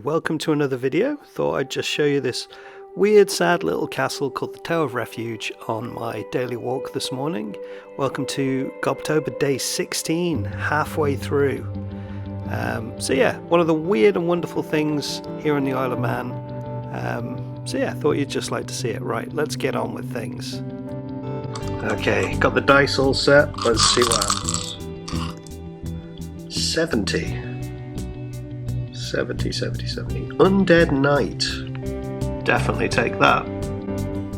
welcome to another video. Thought I'd just show you this weird, sad little castle called the Tower of Refuge on my daily walk this morning. Welcome to Gobtober day 16, halfway through. So yeah, one of the weird and wonderful things here on the Isle of Man. So yeah, thought you'd just like to see it. Right, let's get on with things. Okay, got the dice all set. Let's see what happens. 70. Undead Knight. Definitely take that.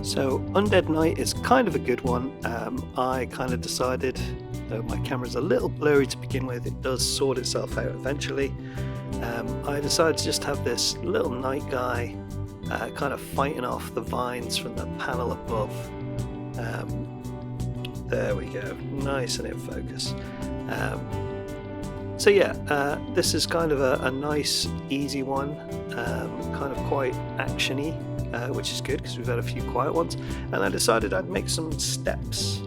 So Undead Knight is kind of a good one. I kind of decided, though my camera's a little blurry to begin with, it does sort itself out eventually. I decided to just have this little knight guy kind of fighting off the vines from the panel above. There we go, nice and in focus. So yeah, this is kind of a nice, easy one, kind of quite actiony, which is good because we've had a few quiet ones. And I decided I'd make some steps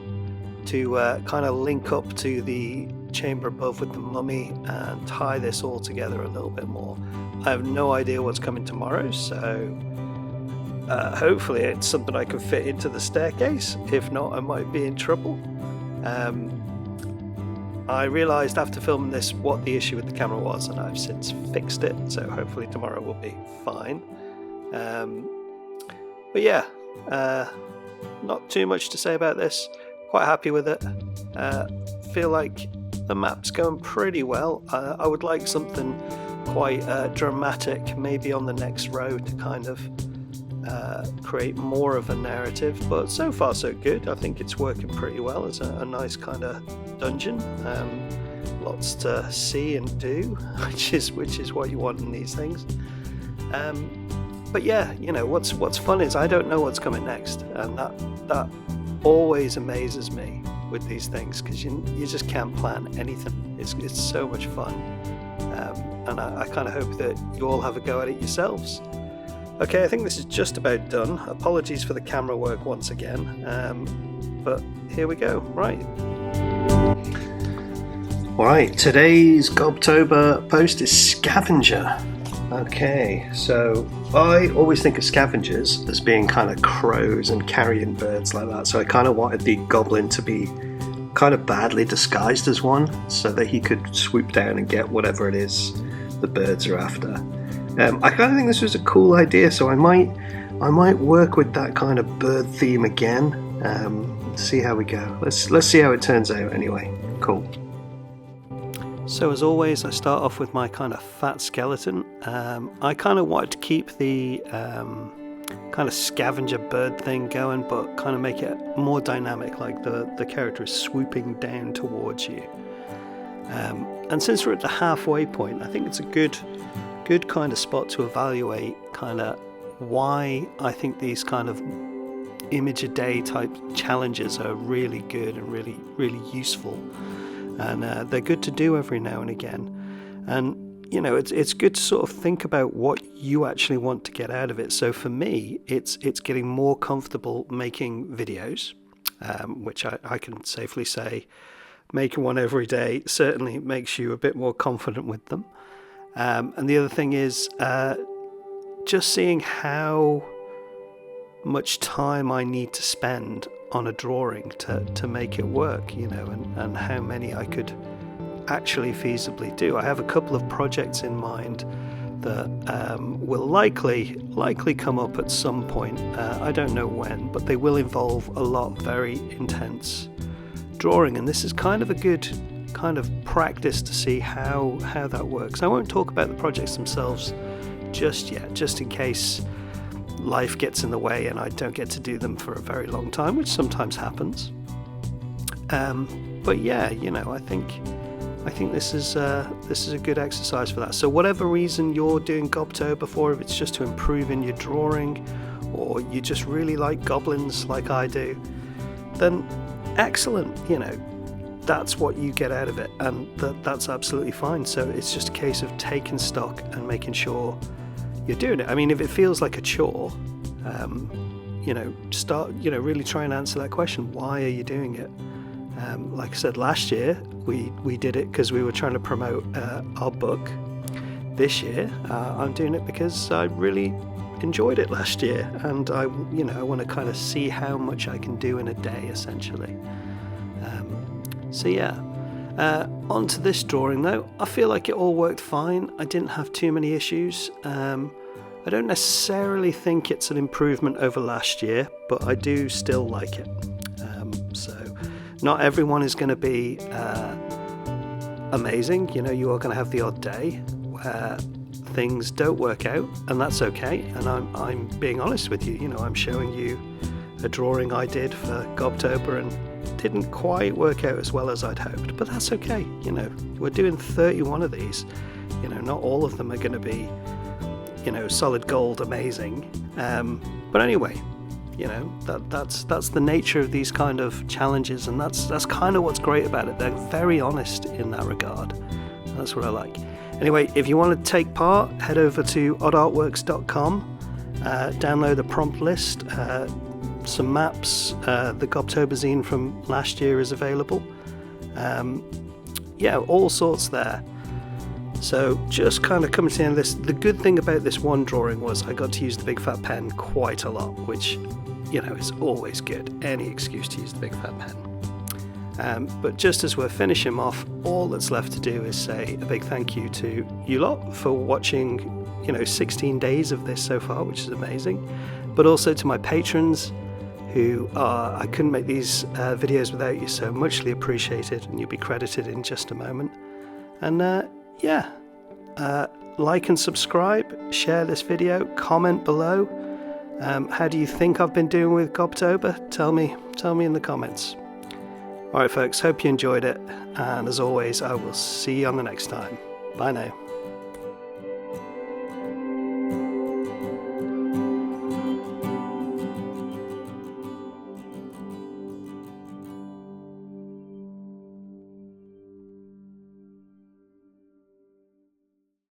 to kind of link up to the chamber above with the mummy and tie this all together a little bit more. I have no idea what's coming tomorrow, so hopefully it's something I can fit into the staircase. If not, I might be in trouble. I realised after filming this what the issue with the camera was, and I've since fixed it, so hopefully tomorrow will be fine. But yeah, not too much to say about this. Quite happy with it. Feel like the map's going pretty well. I would like something quite dramatic, maybe on the next row to kind of create more of a narrative, but so far so good. I think it's working pretty well as a nice kind of dungeon. Lots to see and do, which is what you want in these things. But yeah, you know what's fun is I don't know what's coming next, and that always amazes me with these things, because you just can't plan anything. It's so much fun, and I kind of hope that you all have a go at it yourselves. Okay, I think this is just about done. Apologies for the camera work once again, but here we go. Right, today's Gobtober post is Scavenger. Okay, so I always think of scavengers as being kind of crows and carrion birds like that, so I kind of wanted the goblin to be kind of badly disguised as one, so that he could swoop down and get whatever it is the birds are after. I kind of think this was a cool idea, so I might work with that kind of bird theme again. See how we go. Let's see how it turns out anyway. Cool. So as always, I start off with my kind of fat skeleton. I kind of wanted to keep the kind of scavenger bird thing going, but kind of make it more dynamic, like the character is swooping down towards you. And since we're at the halfway point, I think it's a good kind of spot to evaluate kind of why I think these kind of image a day type challenges are really good and really, really useful, and they're good to do every now and again. And you know, it's good to sort of think about what you actually want to get out of it. So for me, it's getting more comfortable making videos, which I can safely say making one every day certainly makes you a bit more confident with them. And the other thing is just seeing how much time I need to spend on a drawing to make it work, you know, and how many I could actually feasibly do. I have a couple of projects in mind that will likely come up at some point. I don't know when, but they will involve a lot of very intense drawing, and this is kind of a good kind of practice to see how that works. I won't talk about the projects themselves just yet, just in case life gets in the way and I don't get to do them for a very long time, which sometimes happens. But yeah, you know, I think this is a good exercise for that. So whatever reason you're doing Gobtober for, if it's just to improve in your drawing, or you just really like goblins like I do, then excellent, you know, that's what you get out of it, and that's absolutely fine. So it's just a case of taking stock and making sure you're doing it. I mean, if it feels like a chore, you know, start, you know, really try and answer that question. Why are you doing it? Like I said, last year we did it because we were trying to promote our book, this year. I'm doing it because I really enjoyed it last year, and I want to kind of see how much I can do in a day, essentially. So yeah, on to this drawing though. I feel like it all worked fine. I didn't have too many issues. I don't necessarily think it's an improvement over last year, but I do still like it. So not everyone is going to be amazing. You are going to have the odd day where things don't work out, and that's okay. And I'm being honest with you. I'm showing you a drawing I did for Gobtober and didn't quite work out as well as I'd hoped, but that's okay. We're doing 31 of these. Not all of them are going to be solid gold amazing, but anyway, that's the nature of these kind of challenges, and that's kind of what's great about it. They're very honest in that regard. That's what I like. Anyway, if you want to take part, head over to oddartworks.com, download the prompt list, some maps, the Gobtober zine from last year is available. All sorts there. So just kind of coming to the end of this, the good thing about this one drawing was I got to use the big fat pen quite a lot, which, is always good. Any excuse to use the big fat pen. But just as we're finishing off, all that's left to do is say a big thank you to you lot for watching, 16 days of this so far, which is amazing. But also to my patrons who I couldn't make these videos without you, so muchly appreciated, and you'll be credited in just a moment. And like and subscribe, share this video, comment below. How do you think I've been doing with Gobtober? Tell me in the comments. Alright folks, hope you enjoyed it, and as always I will see you on the next time. Bye now.